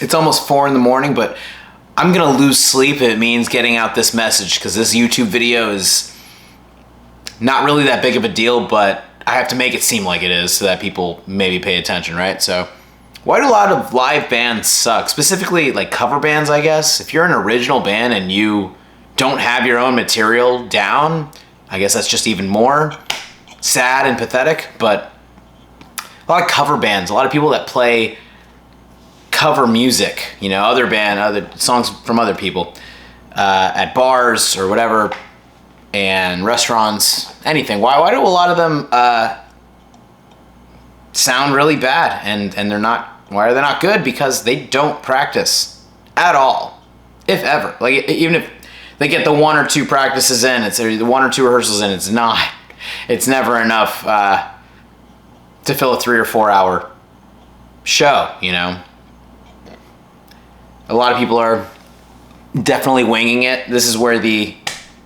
It's almost 4 in the morning, but I'm going to lose sleep if it means getting out this message, because this YouTube video is not really that big of a deal, but I have to make it seem like it is so that people maybe pay attention, right? So why do a lot of live bands suck? Specifically, like cover bands, I guess. If you're an original band and you don't have your own material down, I guess that's just even more sad and pathetic. But a lot of cover bands, a lot of people that play cover music, you know, other songs from other people at bars or whatever, and restaurants, anything. Why do a lot of them sound really bad and they're not? Why are they not good? Because they don't practice at all, if ever. Like, even if they get the 1 or 2 practices in, it's the 1 or 2 rehearsals in, it's never enough to fill a 3 or 4 hour show, you know. A lot of people are definitely winging it. This is where the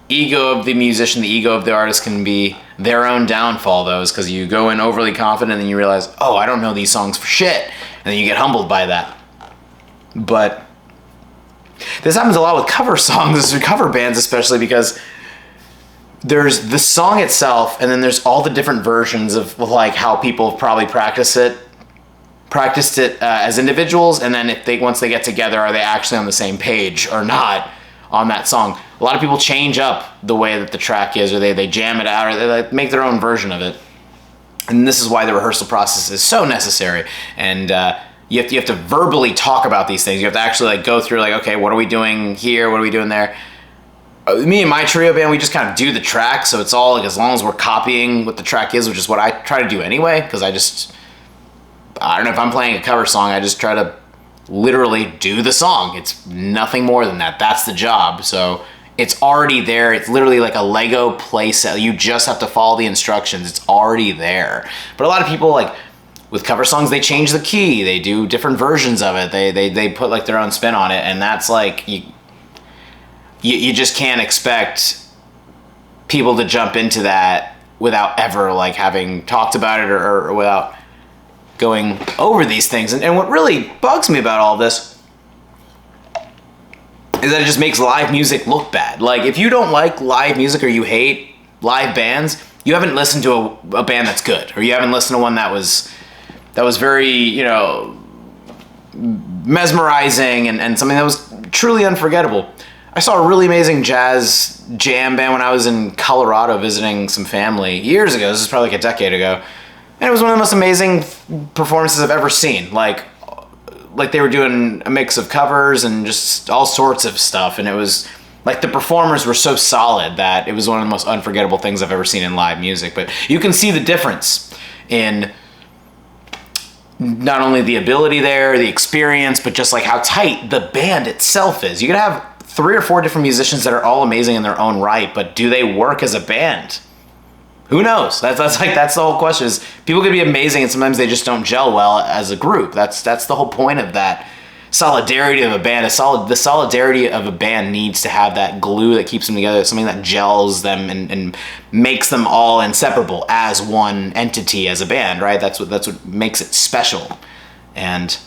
ego of the musician, the ego of the artist can be their own downfall, though, is because you go in overly confident and then you realize, oh, I don't know these songs for shit. And then you get humbled by that. But this happens a lot with cover songs, cover bands especially, because there's the song itself and then there's all the different versions of like how people have probably practiced it as individuals, and then once they get together, are they actually on the same page or not on that song? A lot of people change up the way that the track is, or they jam it out, or they like make their own version of it. And this is why the rehearsal process is so necessary. And you have to verbally talk about these things. You have to actually like go through like, okay, what are we doing here? What are we doing there? Me and my trio band, we just kind of do the track. So it's all like, as long as we're copying what the track is, which is what I try to do anyway, because I don't know, if I'm playing a cover song, I just try to literally do the song. It's nothing more than that. That's the job. So it's already there. It's literally like a Lego playset. You just have to follow the instructions. It's already there. But a lot of people, like with cover songs, they change the key. They do different versions of it. They put like their own spin on it, and that's like you just can't expect people to jump into that without ever like having talked about it or without going over these things. And what really bugs me about all this is that it just makes live music look bad. Like, if you don't like live music or you hate live bands, you haven't listened to a band that's good, or you haven't listened to one that was very, you know, mesmerizing and something that was truly unforgettable. I saw a really amazing jazz jam band when I was in Colorado visiting some family years ago. This is probably like a decade ago. And it was one of the most amazing performances I've ever seen. Like they were doing a mix of covers and just all sorts of stuff. And it was like the performers were so solid that it was one of the most unforgettable things I've ever seen in live music. But you can see the difference in not only the ability there, the experience, but just like how tight the band itself is. You can have 3 or 4 different musicians that are all amazing in their own right, but do they work as a band? Who knows? That's the whole question. Is people can be amazing and sometimes they just don't gel well as a group. That's the whole point of that solidarity of a band. The solidarity of a band needs to have that glue that keeps them together, something that gels them and makes them all inseparable as one entity, as a band, right? That's what makes it special. And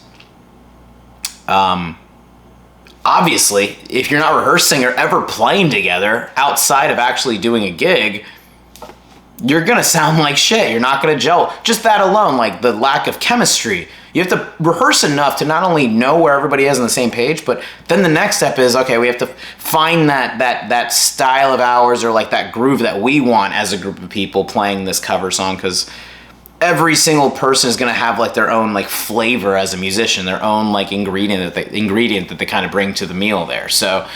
obviously, if you're not rehearsing or ever playing together outside of actually doing a gig, you're gonna sound like shit. You're not gonna gel. Just that alone, like the lack of chemistry. You have to rehearse enough to not only know where everybody is on the same page, but then the next step is, okay, we have to find that style of ours, or like that groove that we want as a group of people playing this cover song, because every single person is gonna have like their own like flavor as a musician, their own like ingredient that they kind of bring to the meal there. So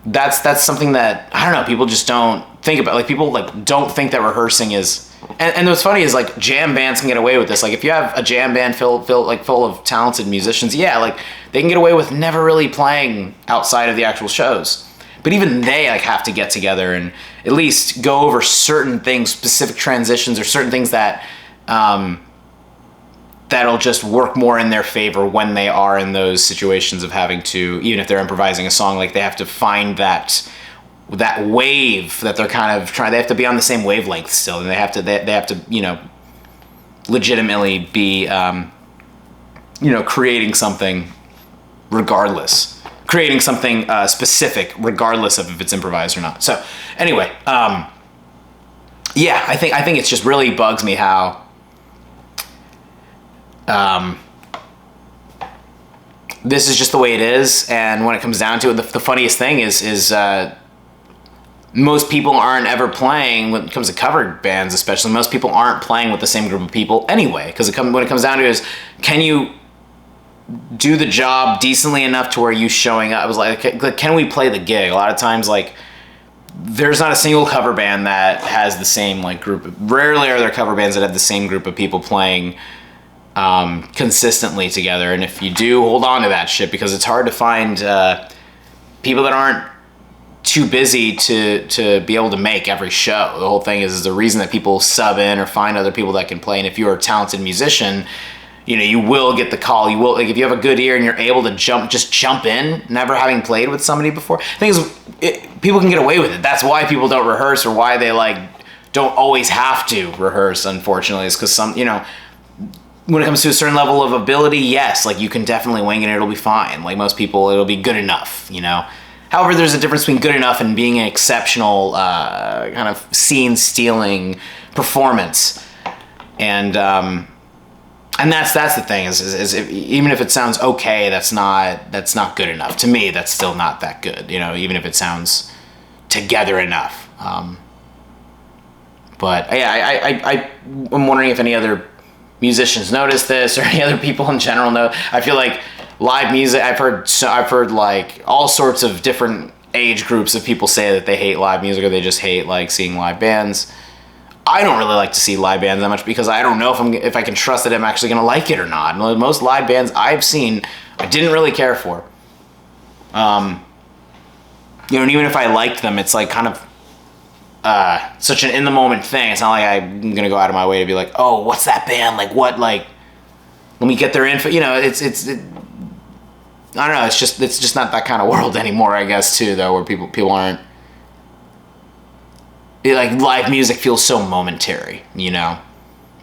that's something that, I don't know, people just don't think about. Like, people like don't think that rehearsing is, and what's funny is like jam bands can get away with this. Like, if you have a jam band full of talented musicians, yeah, like they can get away with never really playing outside of the actual shows. But even they like have to get together and at least go over certain things, specific transitions, or certain things that that'll just work more in their favor when they are in those situations of having to, even if they're improvising a song, like they have to find that wave that they're kind of trying. They have to be on the same wavelength still, and they have to you know, legitimately be creating something regardless, creating something specific regardless of if it's improvised or not. So anyway, yeah, I think it's just really bugs me how this is just the way it is. And when it comes down to it, the funniest thing is most people aren't ever playing, when it comes to cover bands especially, most people aren't playing with the same group of people anyway. Because when it comes down to it is, can you do the job decently enough to where you showing up? I was like, can we play the gig? A lot of times, like, there's not a single cover band that has the same like group. Rarely are there cover bands that have the same group of people playing consistently together. And if you do, hold on to that shit, because it's hard to find people that aren't too busy to be able to make every show. The whole thing is the reason that people sub in or find other people that can play. And if you're a talented musician, you will get the call. You will, like, if you have a good ear and you're able to jump in, never having played with somebody before. The thing is, people can get away with it. That's why people don't rehearse, or why they don't always have to rehearse, unfortunately, is because when it comes to a certain level of ability, yes, like, you can definitely wing it, it'll be fine. Like most people, it'll be good enough, However, there's a difference between good enough and being an exceptional kind of scene-stealing performance. And that's the thing is even if it sounds okay, that's not good enough. To me, that's still not that good, even if it sounds together enough. But yeah, I'm wondering if any other musicians notice this, or any other people in general know. I feel like live music, I've heard like all sorts of different age groups of people say that they hate live music, or they just hate like seeing live bands. I don't really like to see live bands that much, because I don't know if I can trust that I'm actually going to like it or not. Most live bands I've seen, I didn't really care for. And even if I liked them, it's like kind of such an in-the-moment thing. It's not like I'm going to go out of my way to be like, oh, what's that band? Like, what, like, let me get their info. I don't know, it's just not that kind of world anymore, I guess, too, though, where people aren't, like, live music feels so momentary,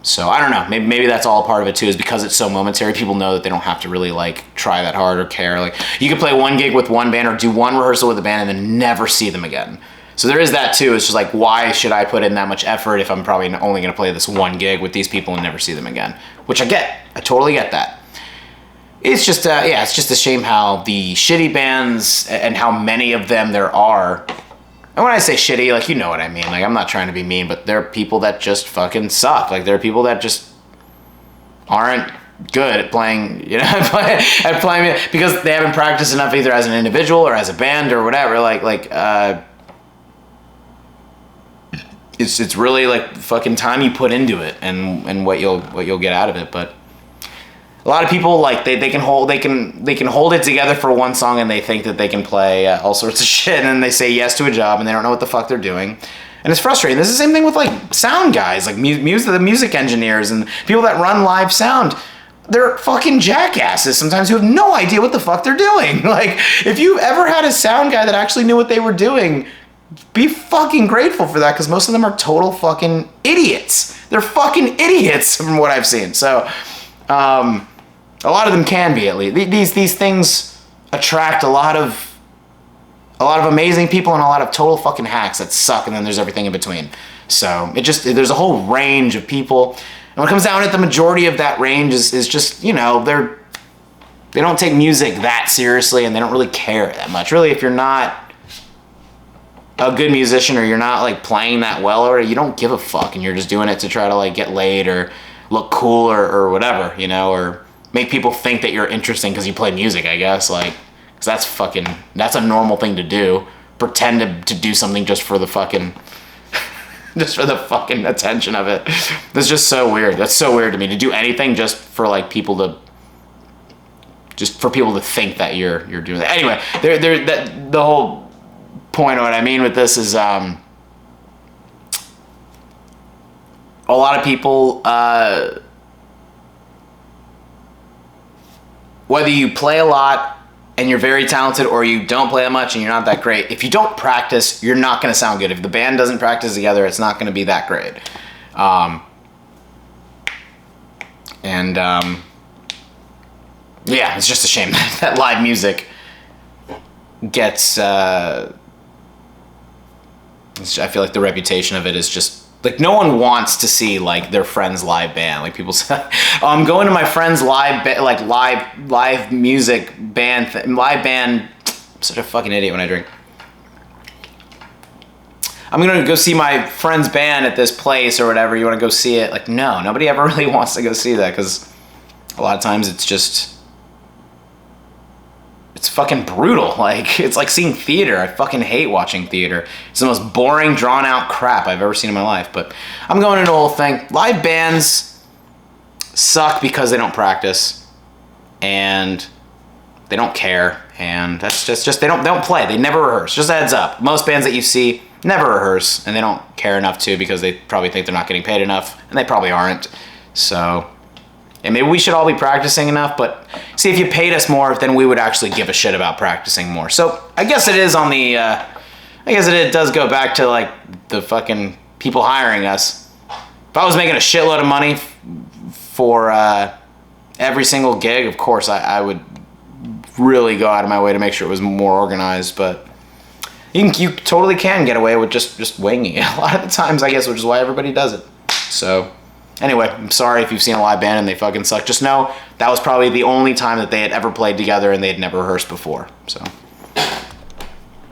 So I don't know. Maybe that's all a part of it too, is because it's so momentary. People know that they don't have to really like try that hard or care. Like, you could play one gig with one band or do one rehearsal with a band and then never see them again. So there is that too. It's just like, why should I put in that much effort if I'm probably only going to play this one gig with these people and never see them again? Which I get. I totally get that. It's just it's just a shame how the shitty bands and how many of them there are. And when I say shitty, like, you know what I mean. Like, I'm not trying to be mean, but there are people that just fucking suck. Like, there are people that just aren't good at playing, at playing because they haven't practiced enough, either as an individual or as a band or whatever. It's really like fucking time you put into it and what you'll get out of it. But a lot of people, like, they can hold it together for one song, and they think that they can play all sorts of shit, and they say yes to a job, and they don't know what the fuck they're doing, and it's frustrating. This is the same thing with like sound guys, like the music engineers and people that run live sound. They're fucking jackasses sometimes who have no idea what the fuck they're doing. Like, if you've ever had a sound guy that actually knew what they were doing, be fucking grateful for that, because most of them are total fucking idiots. They're fucking idiots from what I've seen. So, a lot of them can be, at least. These things attract a lot of amazing people and a lot of total fucking hacks that suck, and then there's everything in between. So there's a whole range of people, and when it comes down to it, the majority of that range is just, they don't take music that seriously, and they don't really care that much. Really, if you're not a good musician, or you're not like playing that well, or you don't give a fuck, and you're just doing it to try to like get laid or look cool or whatever, or make people think that you're interesting because you play music, I guess, like, because that's a normal thing to do. Pretend to do something just for the fucking attention of it. That's just so weird. That's so weird to me, to do anything just for like people to think that you're doing that. Anyway, the whole point of what I mean with this is a lot of people, whether you play a lot and you're very talented, or you don't play that much and you're not that great, if you don't practice, you're not going to sound good. If the band doesn't practice together, it's not going to be that great. Yeah, it's just a shame that live music gets, I feel like the reputation of it is just, like, no one wants to see, like, their friend's live band. Like, people say, oh, I'm going to my friend's live music band, live band. I'm such a fucking idiot when I drink. I'm gonna go see my friend's band at this place or whatever. You wanna go see it? Like, no, nobody ever really wants to go see that, because a lot of times it's just, it's fucking brutal. Like, it's like seeing theater. I fucking hate watching theater. It's the most boring, drawn out crap I've ever seen in my life. But I'm going into the whole thing. Live bands suck because they don't practice and they don't care, and that's just they don't play. They never rehearse. Just a heads up. Most bands that you see never rehearse, and they don't care enough to, because they probably think they're not getting paid enough, and they probably aren't. So, and maybe we should all be practicing enough, but see, if you paid us more, then we would actually give a shit about practicing more. So I guess it is on the, I guess it does go back to, like, the fucking people hiring us. If I was making a shitload of money for every single gig, of course I would really go out of my way to make sure it was more organized, but you totally can get away with just winging it a lot of the times, I guess, which is why everybody does it. So anyway, I'm sorry if you've seen a live band and they fucking suck. Just know that was probably the only time that they had ever played together and they had never rehearsed before. So